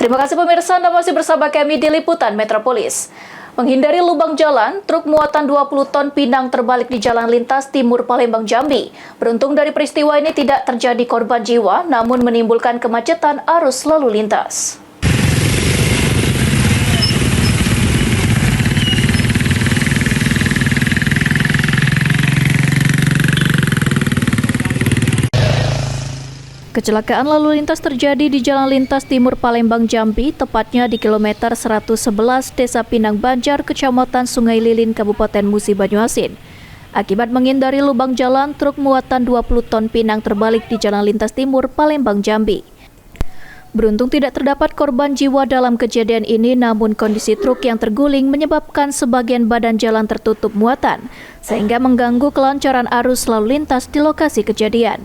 Terima kasih pemirsa, Anda masih bersama kami di Liputan Metropolis. Menghindari lubang jalan, truk muatan 20 ton pinang terbalik di Jalan Lintas Timur Palembang, Jambi. Beruntung dari peristiwa ini tidak terjadi korban jiwa, namun menimbulkan kemacetan arus lalu lintas. Kecelakaan lalu lintas terjadi di Jalan Lintas Timur Palembang, Jambi, tepatnya di kilometer 111 Desa Pinang Banjar, Kecamatan Sungai Lilin, Kabupaten Musi Banyuasin. Akibat menghindari lubang jalan, truk muatan 20 ton pinang terbalik di Jalan Lintas Timur Palembang, Jambi. Beruntung tidak terdapat korban jiwa dalam kejadian ini, namun kondisi truk yang terguling menyebabkan sebagian badan jalan tertutup muatan, sehingga mengganggu kelancaran arus lalu lintas di lokasi kejadian.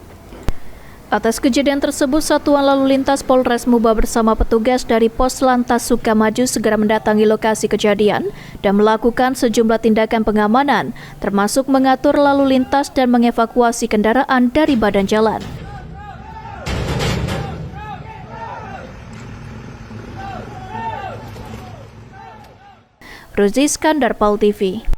Atas kejadian tersebut, Satuan Lalu Lintas Polres Muba bersama petugas dari Pos Lantas Sukamaju segera mendatangi lokasi kejadian dan melakukan sejumlah tindakan pengamanan, termasuk mengatur lalu lintas dan mengevakuasi kendaraan dari badan jalan. Ruzi Iskandar, PAL TV.